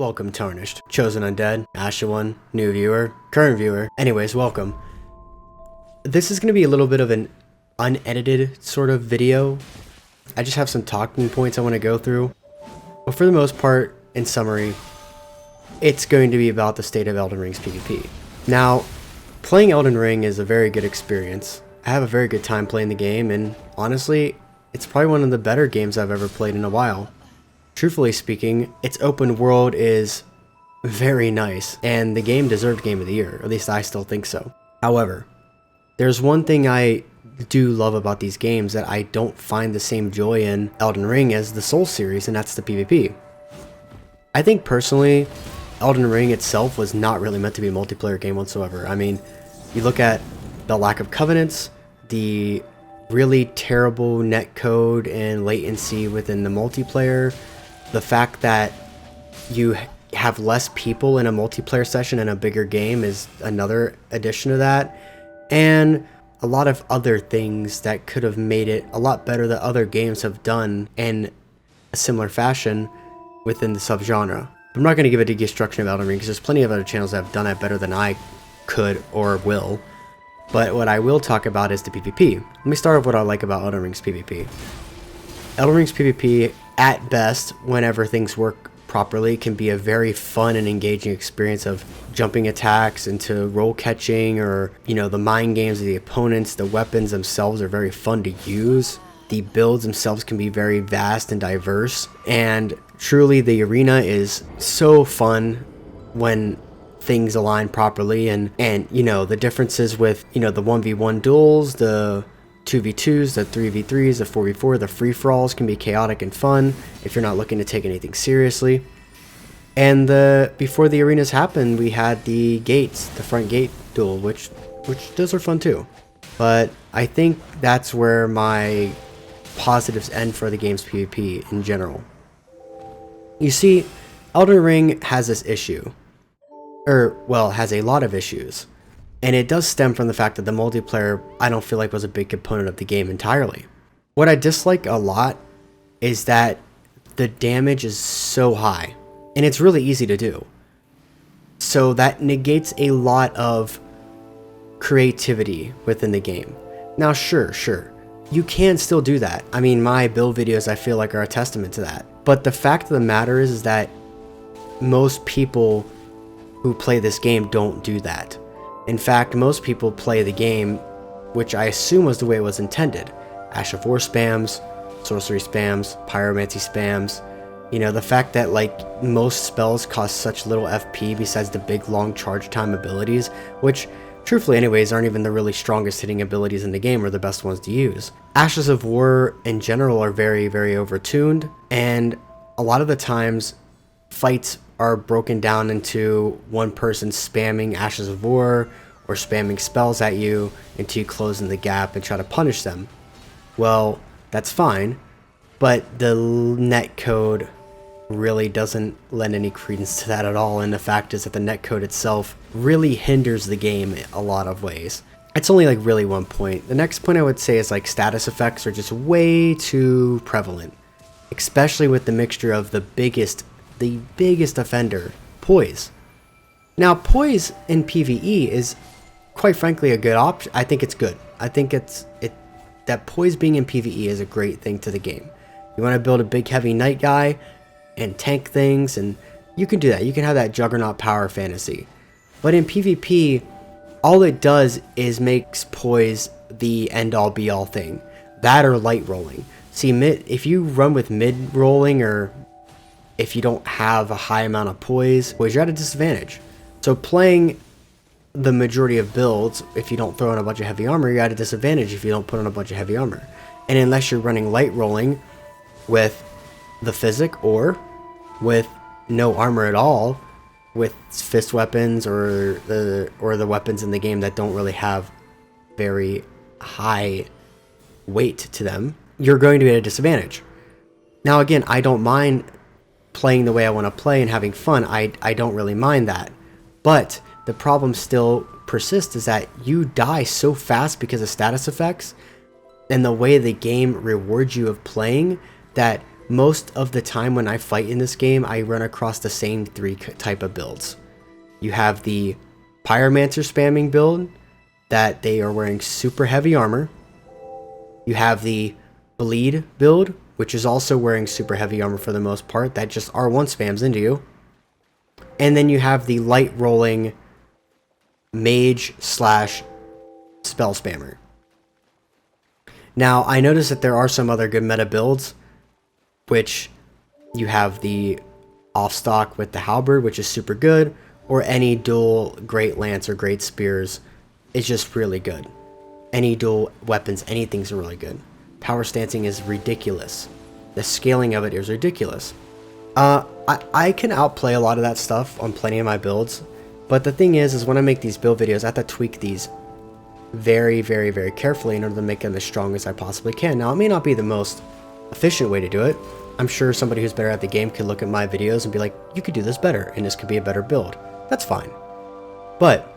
Welcome, Tarnished. Chosen Undead, Asha1, new viewer, current viewer. Anyways, welcome. This is going to be a little bit of an unedited sort of video. I just have some talking points I want to go through. But for the most part, in summary, it's going to be about the state of Elden Ring's PvP. Now, playing Elden Ring is a very good experience. I have a very good time playing the game, and honestly, it's probably one of the better games I've ever played in a while. Truthfully speaking, its open world is very nice, and the game deserved Game of the Year, or at least I still think so. However, there's one thing I do love about these games that I don't find the same joy in Elden Ring as the Souls series, and that's the PvP. I think personally, Elden Ring itself was not really meant to be a multiplayer game whatsoever. I mean, you look at the lack of covenants, the really terrible netcode and latency within the multiplayer, the fact that you have less people in a multiplayer session in a bigger game is another addition to that, and a lot of other things that could have made it a lot better that other games have done in a similar fashion within the subgenre. I'm not going to give a deconstruction of Elden Ring because there's plenty of other channels that have done it better than I could or will. But what I will talk about is the PvP. Let me start with what I like about Elden Ring's PvP. Elden Ring's PvP, at best, whenever things work properly, can be a very fun and engaging experience of jumping attacks into roll catching, or, you know, the mind games of the opponents. The weapons themselves are very fun to use. The builds themselves can be very vast and diverse. And truly, the arena is so fun when things align properly, and you know, the differences with, you know, the 1v1 duels, the 2v2s, the 3v3s, the 4v4, the free-for-alls can be chaotic and fun if you're not looking to take anything seriously. And before the arenas happened, we had the gates, the front gate duel, which those are fun too. But I think that's where my positives end for the game's PvP in general. You see, Elden Ring has this issue. Has a lot of issues. And it does stem from the fact that the multiplayer, I don't feel like, was a big component of the game entirely. What I dislike a lot is that the damage is so high, and it's really easy to do. So that negates a lot of creativity within the game. Now, sure, you can still do that. I mean, my build videos, I feel like, are a testament to that. But the fact of the matter is that most people who play this game don't do that. In fact, most people play the game, which I assume was the way it was intended. Ash of War spams, sorcery spams, pyromancy spams. You know, the fact that, like, most spells cost such little FP besides the big long charge time abilities, which truthfully anyways aren't even the really strongest hitting abilities in the game or the best ones to use. Ashes of War in general are very, very overtuned, and a lot of the times fights are broken down into one person spamming Ashes of War or spamming spells at you until you close in the gap and try to punish them. Well, that's fine, but the netcode really doesn't lend any credence to that at all, and the fact is that the netcode itself really hinders the game in a lot of ways. It's only like really one point. The next point I would say is like status effects are just way too prevalent, especially with the mixture of the biggest offender, poise. Now, poise in PvE is quite frankly a good option. I think it's good. I think that poise being in PvE is a great thing to the game. You want to build a big heavy knight guy and tank things, and you can do that. You can have that juggernaut power fantasy. But in PvP, all it does is makes poise the end all be all thing. That or light rolling. See, if you run with mid rolling, or if you don't have a high amount of poise, well, you're at a disadvantage. So playing the majority of builds, if you don't throw in a bunch of heavy armor, you're at a disadvantage if you don't put on a bunch of heavy armor. And unless you're running light rolling with the physic or with no armor at all, with fist weapons or the weapons in the game that don't really have very high weight to them, you're going to be at a disadvantage. Now again, I don't mind playing the way I want to play and having fun. I don't really mind that. But the problem still persists, is that you die so fast because of status effects and the way the game rewards you of playing, that most of the time when I fight in this game, I run across the same three type of builds. You have the Pyromancer spamming build, that they are wearing super heavy armor. You have the Bleed build, which is also wearing super heavy armor for the most part, that just R1 spams into you. And then you have the light rolling mage slash spell spammer. Now, I noticed that there are some other good meta builds, which you have the off-stock with the halberd, which is super good, or any dual great lance or great spears is just really good. Any dual weapons, anything's really good. Power stancing is ridiculous. The scaling of it is ridiculous. I can outplay a lot of that stuff on plenty of my builds, but the thing is when I make these build videos, I have to tweak these very, very, very carefully in order to make them as strong as I possibly can. Now, it may not be the most efficient way to do it. I'm sure somebody who's better at the game could look at my videos and be like, you could do this better, and this could be a better build. That's fine. But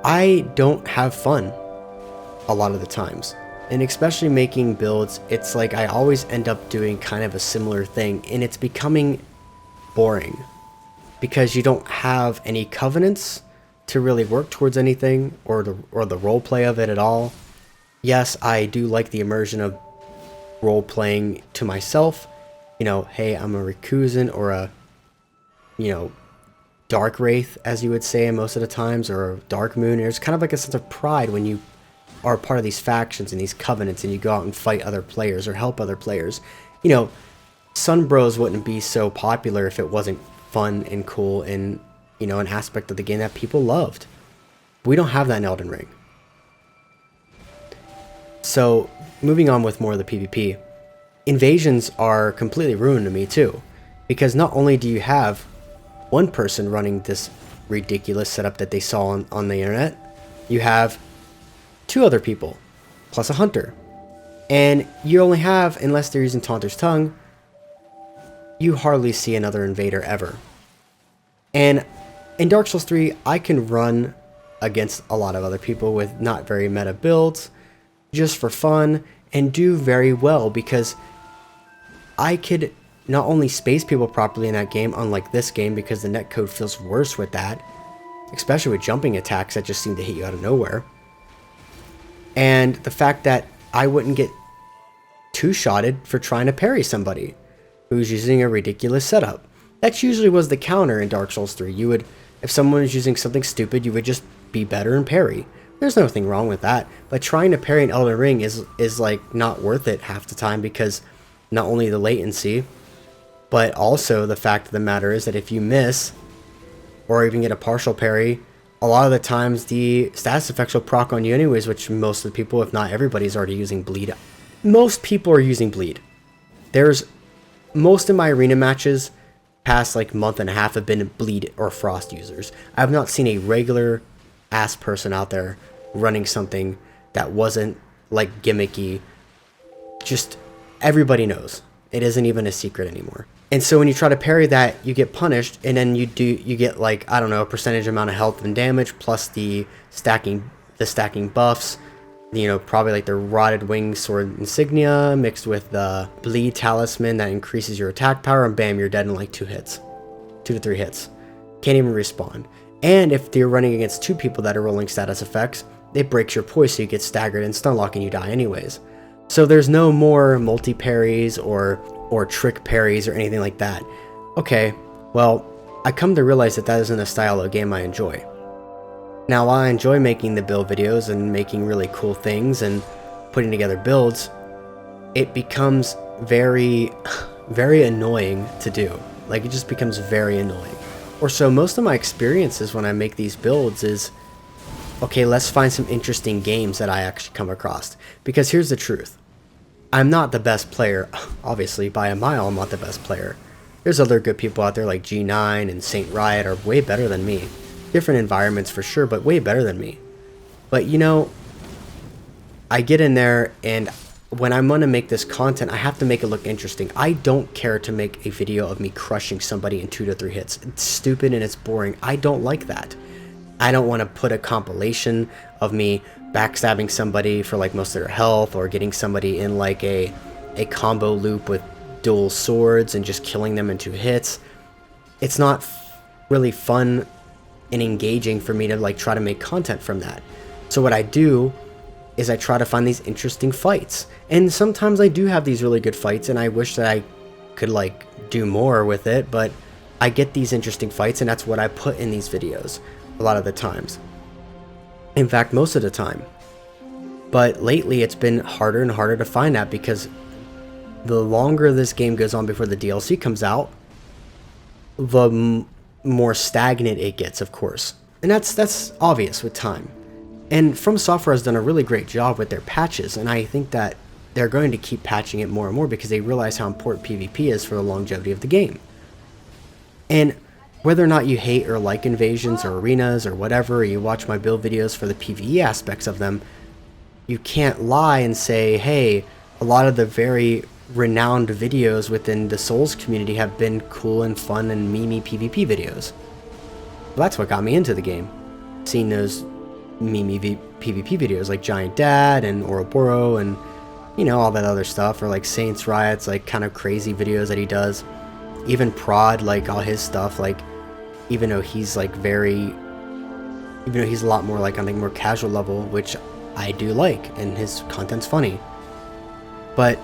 I don't have fun a lot of the times. And especially making builds, it's like I always end up doing kind of a similar thing, and it's becoming boring because you don't have any covenants to really work towards anything, or the role play of it at all. Yes, I do like the immersion of role playing to myself. You know, hey, I'm a Rikuzen or a, you know, Dark Wraith, as you would say most of the times, or a Dark Moon. There's kind of like a sense of pride when you are part of these factions and these covenants and you go out and fight other players or help other players. You know, Sun Bros wouldn't be so popular if it wasn't fun and cool and, you know, an aspect of the game that people loved. We don't have that in Elden Ring. So, moving on with more of the PvP, invasions are completely ruined to me too, because not only do you have one person running this ridiculous setup that they saw on the internet, you have two other people, plus a hunter. And you only have, unless they're using Taunter's Tongue, you hardly see another invader ever. And in Dark Souls 3, I can run against a lot of other people with not very meta builds, just for fun, and do very well, because I could not only space people properly in that game, unlike this game, because the netcode feels worse with that, especially with jumping attacks that just seem to hit you out of nowhere. And the fact that I wouldn't get two-shotted for trying to parry somebody who's using a ridiculous setup. That usually was the counter in Dark Souls 3. You would, if someone was using something stupid, you would just be better and parry. There's nothing wrong with that, but trying to parry an Elden Ring is like not worth it half the time, because not only the latency, but also the fact of the matter is that if you miss, or even get a partial parry, a lot of the times the status effects will proc on you anyways, which most of the people, if not everybody, is already using Bleed. Most people are using Bleed. Most of my arena matches past like month and a half have been Bleed or Frost users. I have not seen a regular ass person out there running something that wasn't like gimmicky. Just everybody knows. It isn't even a secret anymore. And so when you try to parry that, you get punished, and then you get like, I don't know, a percentage amount of health and damage plus the stacking buffs. You know, probably like the Rotted Wing Sword Insignia mixed with the Bleed Talisman that increases your attack power, and bam, you're dead in like 2 to 3 hits. Can't even respawn. And if you're running against 2 people that are rolling status effects, it breaks your poise, so you get staggered and stun lock and you die anyways. So there's no more multi-parries or trick parries or anything like that. Okay, well, I come to realize that that isn't a style of game I enjoy. Now, while I enjoy making the build videos and making really cool things and putting together builds, it becomes very, very annoying to do. Like, it just becomes very annoying. Or so most of my experiences when I make these builds is, okay, let's find some interesting games that I actually come across. Because here's the truth. I'm not the best player. Obviously, by a mile, I'm not the best player. There's other good people out there like G9 and Saint Riot are way better than me. Different environments for sure, but way better than me. But you know, I get in there, and when I'm going to make this content, I have to make it look interesting. I don't care to make a video of me crushing somebody in 2 to 3 hits. It's stupid and it's boring. I don't like that. I don't want to put a compilation of me backstabbing somebody for like most of their health, or getting somebody in like a combo loop with dual swords and just killing them in 2 hits. It's not really fun and engaging for me to like try to make content from that. So what I do is I try to find these interesting fights, and sometimes I do have these really good fights, and I wish that I could like do more with it, but I get these interesting fights, and that's what I put in these videos a lot of the times. In fact, most of the time. But lately it's been harder and harder to find that, because the longer this game goes on before the DLC comes out, the more stagnant it gets, of course. And that's obvious with time. And From Software has done a really great job with their patches, and I think that they're going to keep patching it more and more because they realize how important PvP is for the longevity of the game. And whether or not you hate or like invasions or arenas or whatever, or you watch my build videos for the PvE aspects of them, you can't lie and say, hey, a lot of the very renowned videos within the Souls community have been cool and fun and memey PvP videos. Well, that's what got me into the game. Seeing those memey PvP videos like Giant Dad and Ouroboros and, you know, all that other stuff, or like Saints Riot's like kind of crazy videos that he does. Even Prod, like all his stuff, like even though he's like even though he's a lot more like on a more casual level, which I do like, and his content's funny. But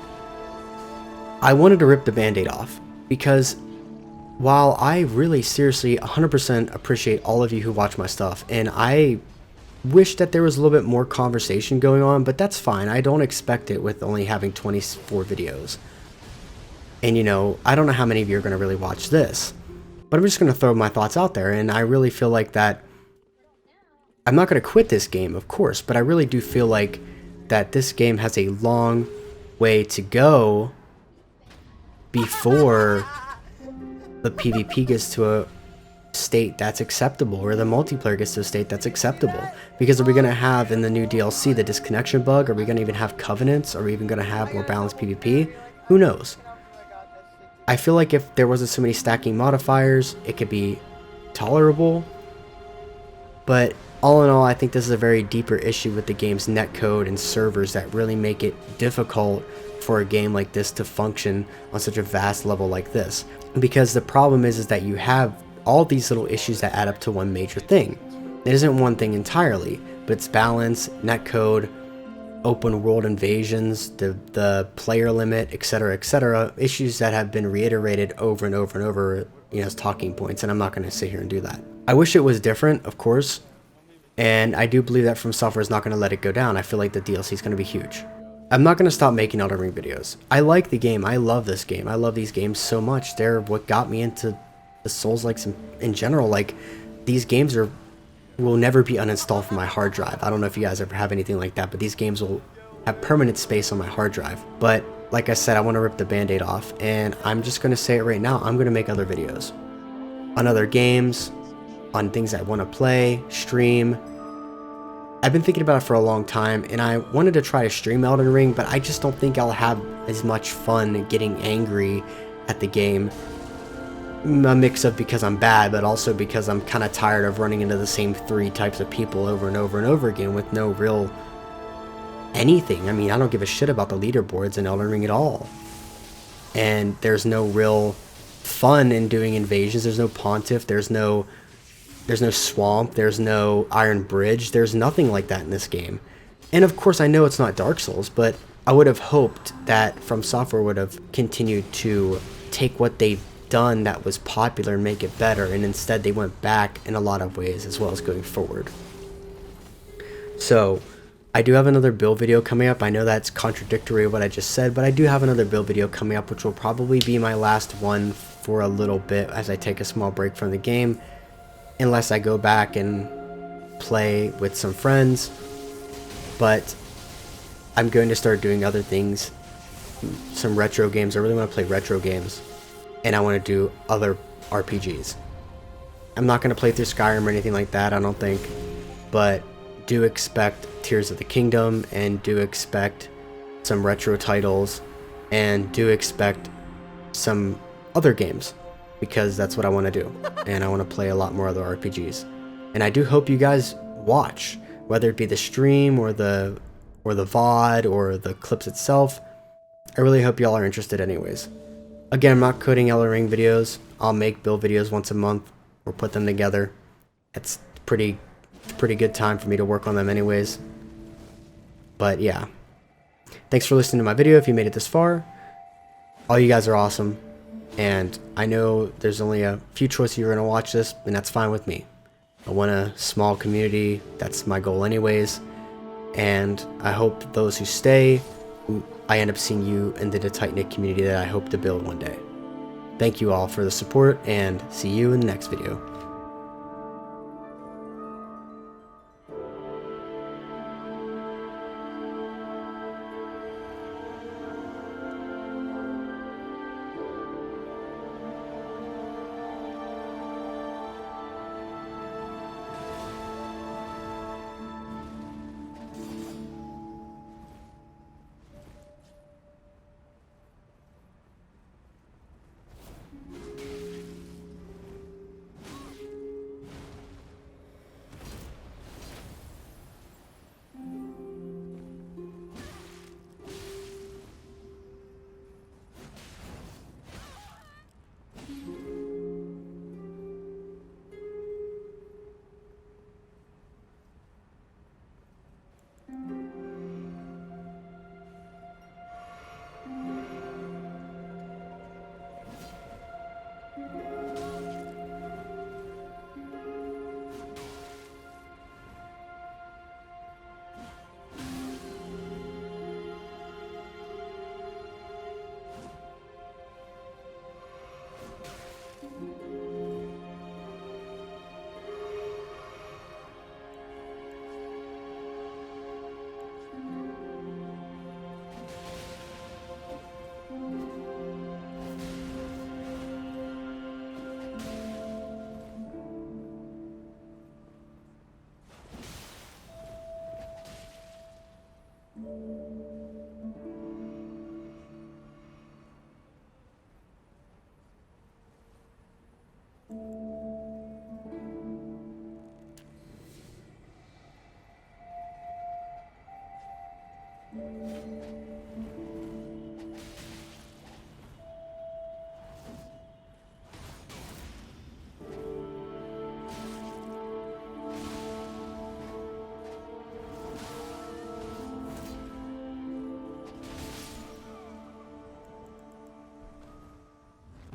I wanted to rip the band-aid off, because while I really seriously 100% appreciate all of you who watch my stuff, and I wish that there was a little bit more conversation going on, but that's fine. I don't expect it with only having 24 videos. And you know, I don't know how many of you are going to really watch this, but I'm just going to throw my thoughts out there, and I really feel like that I'm not going to quit this game, of course, but I really do feel like that this game has a long way to go before the PvP gets to a state that's acceptable, or the multiplayer gets to a state that's acceptable. Because are we going to have in the new DLC the disconnection bug? Are we going to even have covenants? Are we even going to have more balanced PvP? Who knows? I feel like if there wasn't so many stacking modifiers, it could be tolerable. But all in all, I think this is a very deeper issue with the game's netcode and servers that really make it difficult for a game like this to function on such a vast level like this. Because the problem is that you have all these little issues that add up to one major thing. It isn't one thing entirely, but it's balance, netcode, open world invasions, the player limit, etc., issues that have been reiterated over and over and over, you know, as talking points, and I'm not going to sit here and do that. I wish it was different, of course, and I do believe that From Software is not going to let it go down. I feel like the DLC is going to be huge. I'm not going to stop making Elden Ring videos. I like the game. I love this game. I love these games so much. They're what got me into the Souls-likes in general. Like, these games will never be uninstalled from my hard drive. I don't know if you guys ever have anything like that, but these games will have permanent space on my hard drive. But like I said, I want to rip the band-aid off, and I'm just going to say it right now. I'm going to make other videos on other games, on things I want to play, stream. I've been thinking about it for a long time, and I wanted to try to stream Elden Ring, but I just don't think I'll have as much fun getting angry at the game. A mix of because I'm bad, but also because I'm kind of tired of running into the same 3 types of people over and over and over again with no real anything. I mean, I don't give a shit about the leaderboards in Elden Ring at all. And there's no real fun in doing invasions. There's no Pontiff. There's no swamp. There's no Iron Bridge. There's nothing like that in this game. And of course, I know it's not Dark Souls, but I would have hoped that From Software would have continued to take what they've done that was popular and make it better, and instead they went back in a lot of ways as well as going forward. So I do have another build video coming up. I know that's contradictory of what I just said, but I do have another build video coming up, which will probably be my last one for a little bit as I take a small break from the game, unless I go back and play with some friends. But I'm going to start doing other things, some retro games. I really want to play retro games, and I want to do other RPGs. I'm not going to play through Skyrim or anything like that, I don't think, but do expect Tears of the Kingdom, and do expect some retro titles, and do expect some other games, because that's what I want to do, and I want to play a lot more other RPGs. And I do hope you guys watch, whether it be the stream or the VOD or the clips itself. I really hope y'all are interested anyways. Again, I'm not coding Elden Ring videos. I'll make build videos once a month or put them together. It's pretty good time for me to work on them anyways. But yeah. Thanks for listening to my video if you made it this far. All you guys are awesome. And I know there's only a few choices you're going to watch this, and that's fine with me. I want a small community. That's my goal anyways. And I hope those who stay, I end up seeing you in the tight-knit community that I hope to build one day. Thank you all for the support, and see you in the next video.